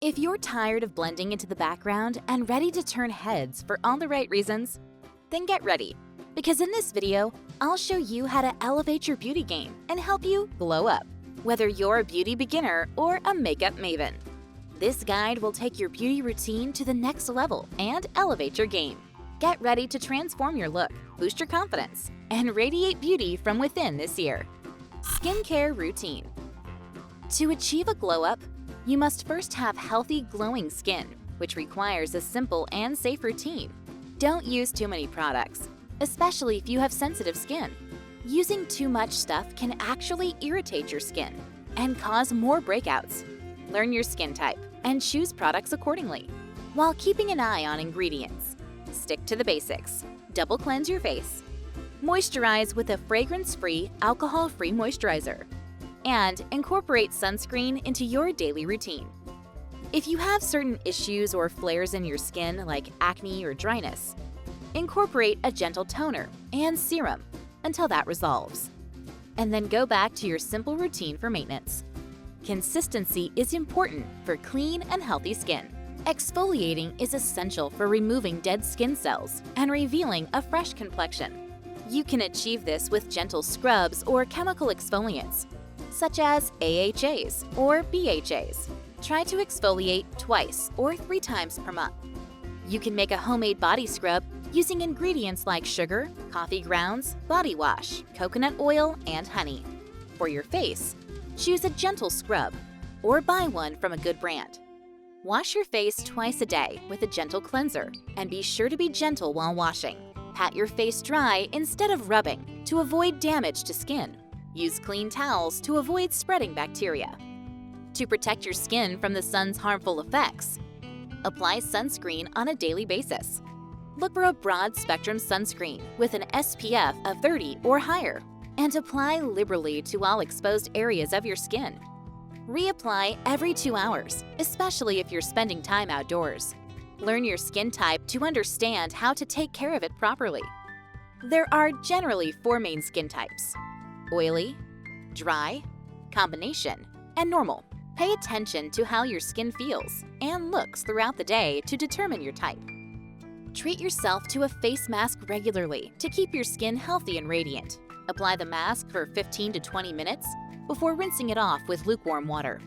If you're tired of blending into the background and ready to turn heads for all the right reasons, then get ready, because in this video, I'll show you how to elevate your beauty game and help you glow up, whether you're a beauty beginner or a makeup maven. This guide will take your beauty routine to the next level and elevate your game. Get ready to transform your look, boost your confidence, and radiate beauty from within this year. Skincare routine. To achieve a glow up, you must first have healthy, glowing skin, which requires a simple and safe routine. Don't use too many products, especially if you have sensitive skin. Using too much stuff can actually irritate your skin and cause more breakouts. Learn your skin type and choose products accordingly, while keeping an eye on ingredients. Stick to the basics. Double cleanse your face. Moisturize with a fragrance-free, alcohol-free moisturizer. And incorporate sunscreen into your daily routine. If you have certain issues or flares in your skin like acne or dryness, incorporate a gentle toner and serum until that resolves. And then go back to your simple routine for maintenance. Consistency is important for clean and healthy skin. Exfoliating is essential for removing dead skin cells and revealing a fresh complexion. You can achieve this with gentle scrubs or chemical exfoliants, such as AHAs or BHAs. Try to exfoliate twice or 3 times per month. You can make a homemade body scrub using ingredients like sugar, coffee grounds, body wash, coconut oil, and honey. For your face, choose a gentle scrub or buy one from a good brand. Wash your face twice a day with a gentle cleanser, and be sure to be gentle while washing. Pat your face dry instead of rubbing to avoid damage to skin. Use clean towels to avoid spreading bacteria. To protect your skin from the sun's harmful effects, apply sunscreen on a daily basis. Look for a broad-spectrum sunscreen with an SPF of 30 or higher, and apply liberally to all exposed areas of your skin. Reapply every 2 hours, especially if you're spending time outdoors. Learn your skin type to understand how to take care of it properly. There are generally 4 main skin types: oily, dry, combination, and normal. Pay attention to how your skin feels and looks throughout the day to determine your type. Treat yourself to a face mask regularly to keep your skin healthy and radiant. Apply the mask for 15 to 20 minutes before rinsing it off with lukewarm water.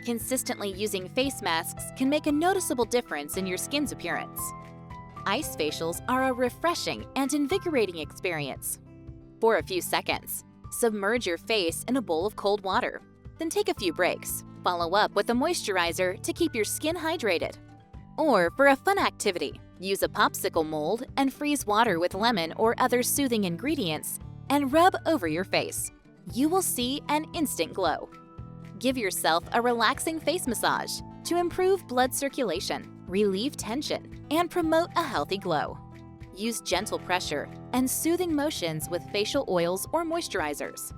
Consistently using face masks can make a noticeable difference in your skin's appearance. Ice facials are a refreshing and invigorating experience. For a few seconds, submerge your face in a bowl of cold water, then take a few breaks. Follow up with a moisturizer to keep your skin hydrated. Or for a fun activity, use a popsicle mold and freeze water with lemon or other soothing ingredients and rub over your face. You will see an instant glow. Give yourself a relaxing face massage to improve blood circulation, relieve tension, and promote a healthy glow. Use gentle pressure and soothing motions with facial oils or moisturizers.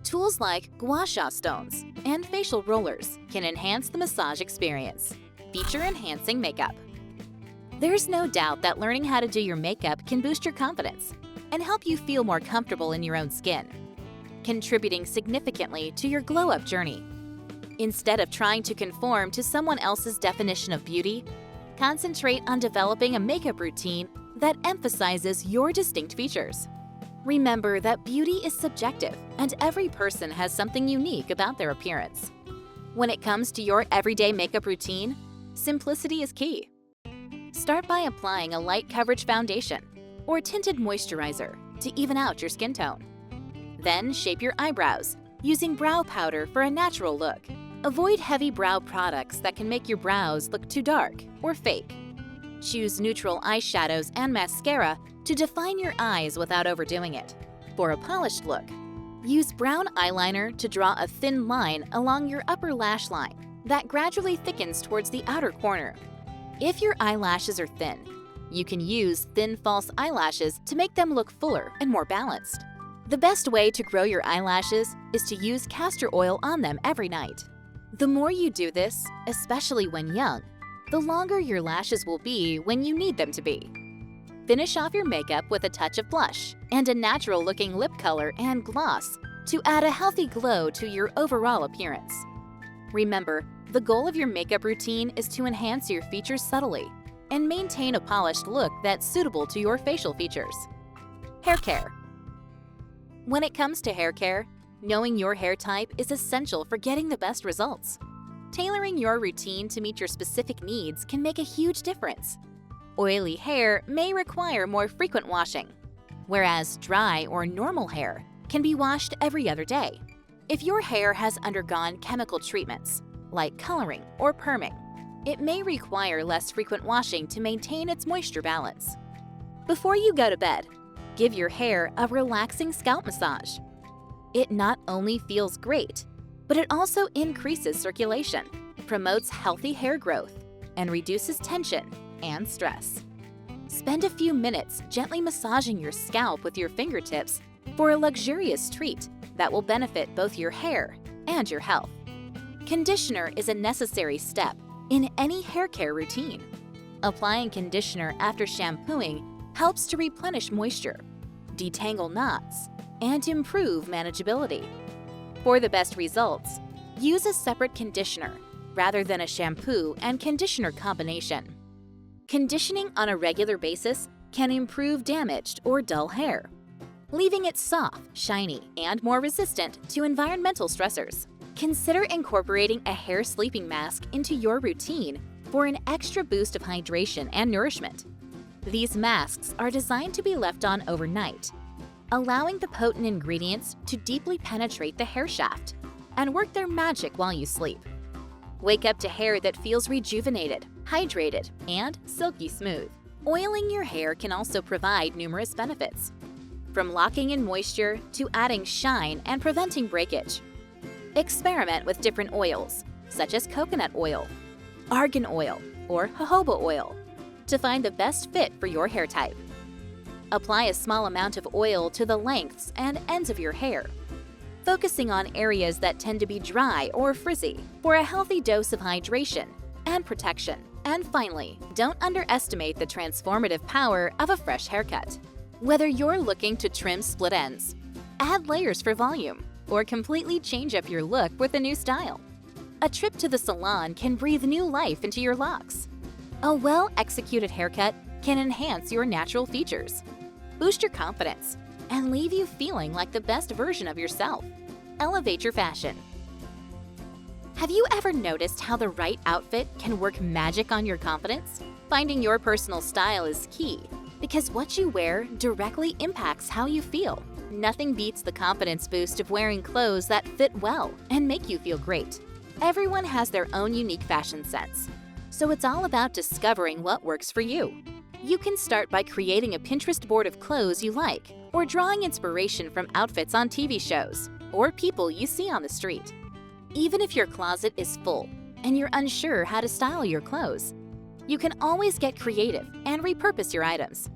Tools like gua sha stones and facial rollers can enhance the massage experience. Feature-enhancing makeup. There's no doubt that learning how to do your makeup can boost your confidence and help you feel more comfortable in your own skin, contributing significantly to your glow-up journey. Instead of trying to conform to someone else's definition of beauty, concentrate on developing a makeup routine that emphasizes your distinct features. Remember that beauty is subjective, and every person has something unique about their appearance. When it comes to your everyday makeup routine, simplicity is key. Start by applying a light coverage foundation or tinted moisturizer to even out your skin tone. Then shape your eyebrows using brow powder for a natural look. Avoid heavy brow products that can make your brows look too dark or fake. Choose neutral eyeshadows and mascara to define your eyes without overdoing it. For a polished look, use brown eyeliner to draw a thin line along your upper lash line that gradually thickens towards the outer corner. If your eyelashes are thin, you can use thin false eyelashes to make them look fuller and more balanced. The best way to grow your eyelashes is to use castor oil on them every night. The more you do this, especially when young, the longer your lashes will be when you need them to be. Finish off your makeup with a touch of blush and a natural-looking lip color and gloss to add a healthy glow to your overall appearance. Remember, the goal of your makeup routine is to enhance your features subtly and maintain a polished look that's suitable to your facial features. Hair care. When it comes to hair care, knowing your hair type is essential for getting the best results. Tailoring your routine to meet your specific needs can make a huge difference. Oily hair may require more frequent washing, whereas dry or normal hair can be washed every other day. If your hair has undergone chemical treatments, like coloring or perming, it may require less frequent washing to maintain its moisture balance. Before you go to bed, give your hair a relaxing scalp massage. It not only feels great, but it also increases circulation, promotes healthy hair growth, and reduces tension and stress. Spend a few minutes gently massaging your scalp with your fingertips for a luxurious treat that will benefit both your hair and your health. Conditioner is a necessary step in any hair care routine. Applying conditioner after shampooing helps to replenish moisture, detangle knots, and improve manageability. For the best results, use a separate conditioner rather than a shampoo and conditioner combination. Conditioning on a regular basis can improve damaged or dull hair, leaving it soft, shiny, and more resistant to environmental stressors. Consider incorporating a hair sleeping mask into your routine for an extra boost of hydration and nourishment. These masks are designed to be left on overnight, allowing the potent ingredients to deeply penetrate the hair shaft and work their magic while you sleep. Wake up to hair that feels rejuvenated, hydrated, and silky smooth. Oiling your hair can also provide numerous benefits, from locking in moisture to adding shine and preventing breakage. Experiment with different oils, such as coconut oil, argan oil, or jojoba oil, to find the best fit for your hair type. Apply a small amount of oil to the lengths and ends of your hair, focusing on areas that tend to be dry or frizzy for a healthy dose of hydration and protection. And finally, don't underestimate the transformative power of a fresh haircut. Whether you're looking to trim split ends, add layers for volume, or completely change up your look with a new style, a trip to the salon can breathe new life into your locks. A well-executed haircut can enhance your natural features, boost your confidence, and leave you feeling like the best version of yourself. Elevate your fashion. Have you ever noticed how the right outfit can work magic on your confidence? Finding your personal style is key, because what you wear directly impacts how you feel. Nothing beats the confidence boost of wearing clothes that fit well and make you feel great. Everyone has their own unique fashion sense, so it's all about discovering what works for you. You can start by creating a Pinterest board of clothes you like, or drawing inspiration from outfits on TV shows or people you see on the street. Even if your closet is full and you're unsure how to style your clothes, you can always get creative and repurpose your items.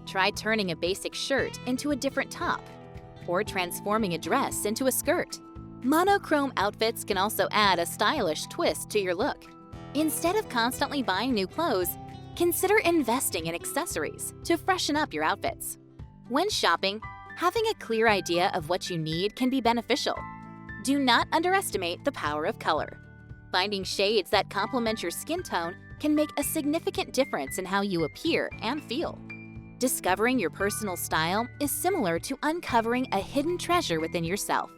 Try turning a basic shirt into a different top, or transforming a dress into a skirt. Monochrome outfits can also add a stylish twist to your look. Instead of constantly buying new clothes, consider investing in accessories to freshen up your outfits. When shopping, having a clear idea of what you need can be beneficial. Do not underestimate the power of color. Finding shades that complement your skin tone can make a significant difference in how you appear and feel. Discovering your personal style is similar to uncovering a hidden treasure within yourself.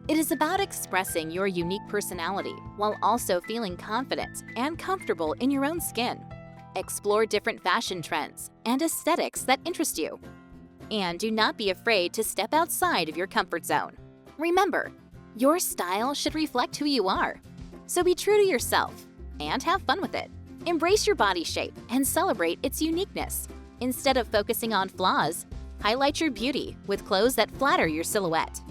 It is about expressing your unique personality while also feeling confident and comfortable in your own skin. Explore different fashion trends and aesthetics that interest you. And do not be afraid to step outside of your comfort zone. Remember, your style should reflect who you are. So be true to yourself and have fun with it. Embrace your body shape and celebrate its uniqueness. Instead of focusing on flaws, highlight your beauty with clothes that flatter your silhouette.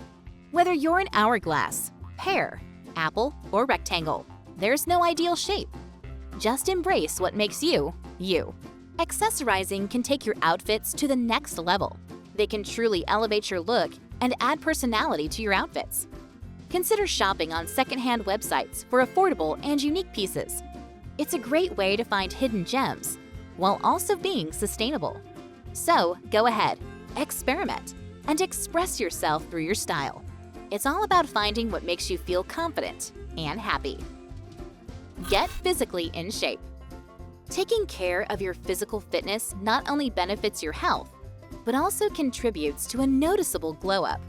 Whether you're an hourglass, pear, apple, or rectangle, there's no ideal shape. Just embrace what makes you, you. Accessorizing can take your outfits to the next level. They can truly elevate your look and add personality to your outfits. Consider shopping on secondhand websites for affordable and unique pieces. It's a great way to find hidden gems while also being sustainable. So go ahead, experiment, and express yourself through your style. It's all about finding what makes you feel confident and happy. Get physically in shape. Taking care of your physical fitness not only benefits your health, but also contributes to a noticeable glow-up.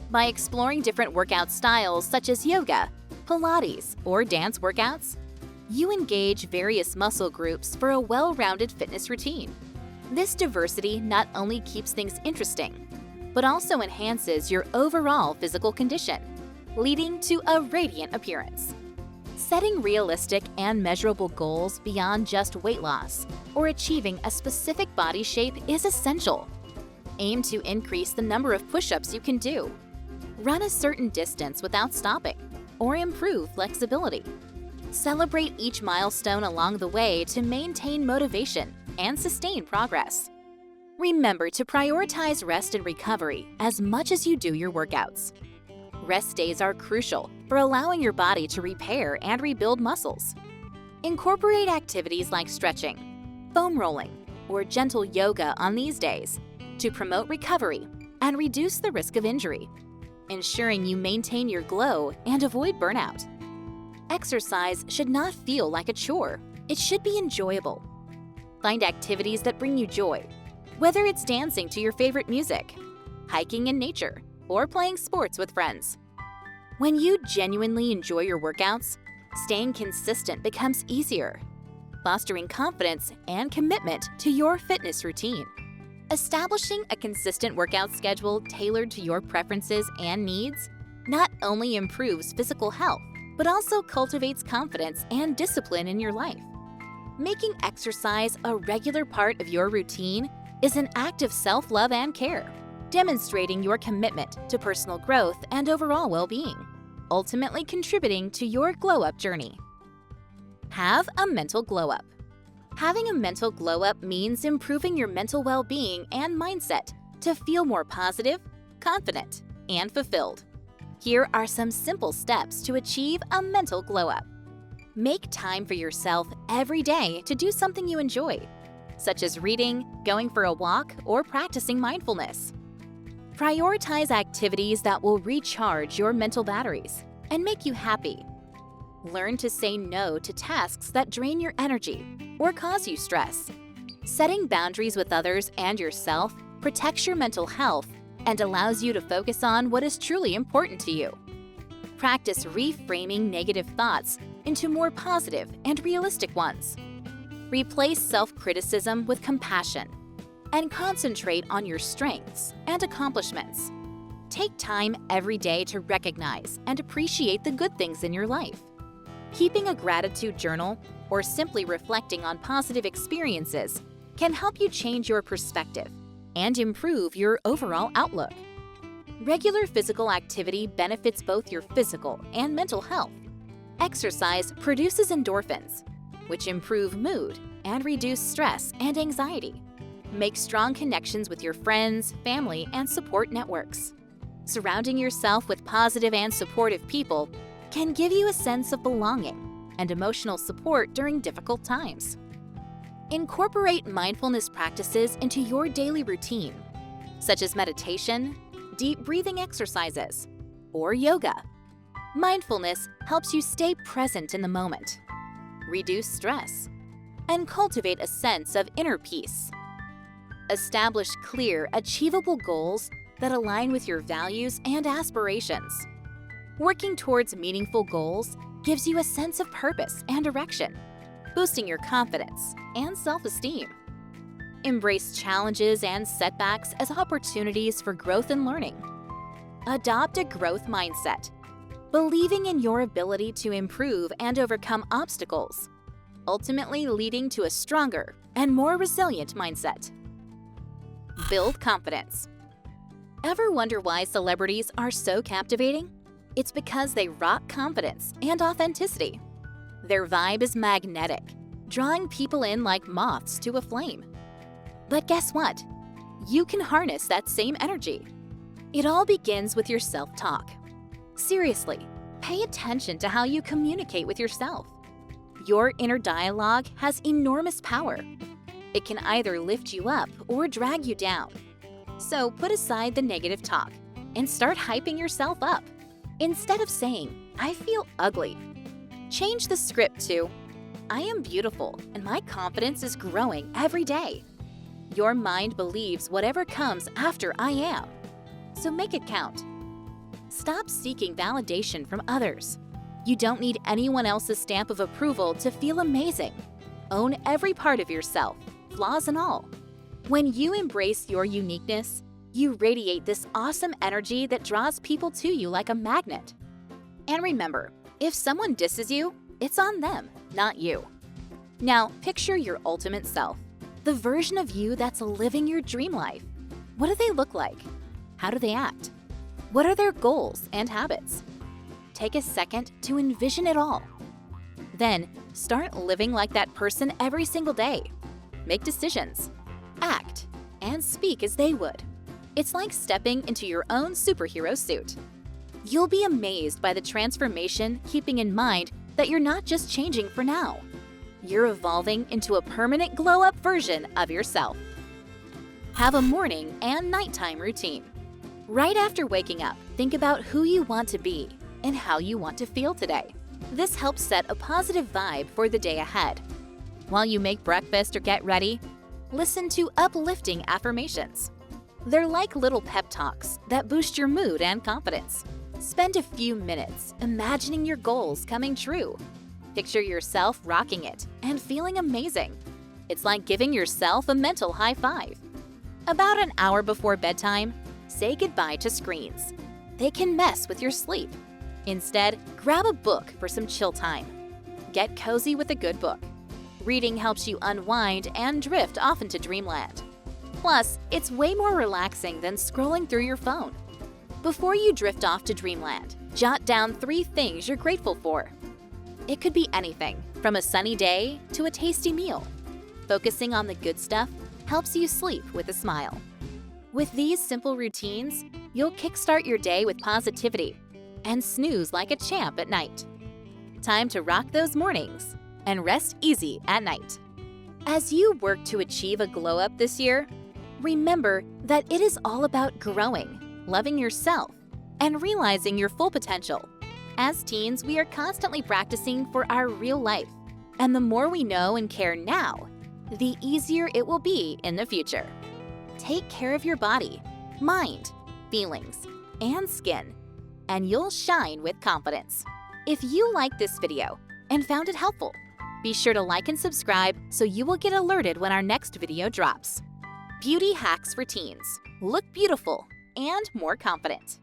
By exploring different workout styles such as yoga, Pilates, or dance workouts, you engage various muscle groups for a well-rounded fitness routine. This diversity not only keeps things interesting, but also enhances your overall physical condition, leading to a radiant appearance. Setting realistic and measurable goals beyond just weight loss or achieving a specific body shape is essential. Aim to increase the number of push-ups you can do. Run a certain distance without stopping, or improve flexibility. Celebrate each milestone along the way to maintain motivation and sustain progress. Remember to prioritize rest and recovery as much as you do your workouts. Rest days are crucial for allowing your body to repair and rebuild muscles. Incorporate activities like stretching, foam rolling, or gentle yoga on these days to promote recovery and reduce the risk of injury, ensuring you maintain your glow and avoid burnout. Exercise should not feel like a chore. It should be enjoyable. Find activities that bring you joy, whether it's dancing to your favorite music, hiking in nature, or playing sports with friends. When you genuinely enjoy your workouts, staying consistent becomes easier, fostering confidence and commitment to your fitness routine. Establishing a consistent workout schedule tailored to your preferences and needs not only improves physical health, but also cultivates confidence and discipline in your life. Making exercise a regular part of your routine is an act of self-love and care, demonstrating your commitment to personal growth and overall well-being, ultimately contributing to your glow-up journey. Have a mental glow-up. Having a mental glow-up means improving your mental well-being and mindset to feel more positive, confident, and fulfilled. Here are some simple steps to achieve a mental glow-up. Make time for yourself every day to do something you enjoy, such as reading, going for a walk, or practicing mindfulness. Prioritize activities that will recharge your mental batteries and make you happy. Learn to say no to tasks that drain your energy or cause you stress. Setting boundaries with others and yourself protects your mental health and allows you to focus on what is truly important to you. Practice reframing negative thoughts into more positive and realistic ones. Replace self-criticism with compassion and concentrate on your strengths and accomplishments. Take time every day to recognize and appreciate the good things in your life. Keeping a gratitude journal or simply reflecting on positive experiences can help you change your perspective and improve your overall outlook. Regular physical activity benefits both your physical and mental health. Exercise produces endorphins, which improve mood and reduce stress and anxiety. Make strong connections with your friends, family, and support networks. Surrounding yourself with positive and supportive people can give you a sense of belonging and emotional support during difficult times. Incorporate mindfulness practices into your daily routine, such as meditation, deep breathing exercises, or yoga. Mindfulness helps you stay present in the moment, reduce stress, and cultivate a sense of inner peace. Establish clear, achievable goals that align with your values and aspirations. Working towards meaningful goals gives you a sense of purpose and direction, boosting your confidence and self-esteem. Embrace challenges and setbacks as opportunities for growth and learning. Adopt a growth mindset, believing in your ability to improve and overcome obstacles, ultimately leading to a stronger and more resilient mindset. Build confidence. Ever wonder why celebrities are so captivating? It's because they rock confidence and authenticity. Their vibe is magnetic, drawing people in like moths to a flame. But guess what? You can harness that same energy. It all begins with your self-talk. Seriously, pay attention to how you communicate with yourself. Your inner dialogue has enormous power. It can either lift you up or drag you down. So put aside the negative talk and start hyping yourself up. Instead of saying, "I feel ugly," Change the script to, I am beautiful and my confidence is growing every day. Your mind believes whatever comes after I am, so make it count. Stop seeking validation from others. You don't need anyone else's stamp of approval to feel amazing. Own every part of yourself, flaws and all. When you embrace your uniqueness, you radiate this awesome energy that draws people to you like a magnet. And remember, if someone disses you, it's on them, not you. Now, picture your ultimate self, the version of you that's living your dream life. What do they look like? How do they act? What are their goals and habits? Take a second to envision it all. Then, start living like that person every single day. Make decisions, act, and speak as they would. It's like stepping into your own superhero suit. You'll be amazed by the transformation, keeping in mind that you're not just changing for now. You're evolving into a permanent glow-up version of yourself. Have a morning and nighttime routine. Right after waking up, think about who you want to be and how you want to feel today. This helps set a positive vibe for the day ahead. While you make breakfast or get ready, listen to uplifting affirmations. They're like little pep talks that boost your mood and confidence. Spend a few minutes imagining your goals coming true. Picture yourself rocking it and feeling amazing. It's like giving yourself a mental high five. About an hour before bedtime, say goodbye to screens. They can mess with your sleep. Instead, grab a book for some chill time. Get cozy with a good book. Reading helps you unwind and drift off into dreamland. Plus, it's way more relaxing than scrolling through your phone. Before you drift off to dreamland, jot down 3 things you're grateful for. It could be anything, from a sunny day to a tasty meal. Focusing on the good stuff helps you sleep with a smile. With these simple routines, you'll kickstart your day with positivity and snooze like a champ at night. Time to rock those mornings and rest easy at night. As you work to achieve a glow up this year, remember that it is all about growing, loving yourself, and realizing your full potential. As teens, we are constantly practicing for our real life, and the more we know and care now, the easier it will be in the future. Take care of your body, mind, feelings, and skin, and you'll shine with confidence. If you liked this video and found it helpful, be sure to like and subscribe so you will get alerted when our next video drops. Beauty hacks for teens. Look beautiful and more confident.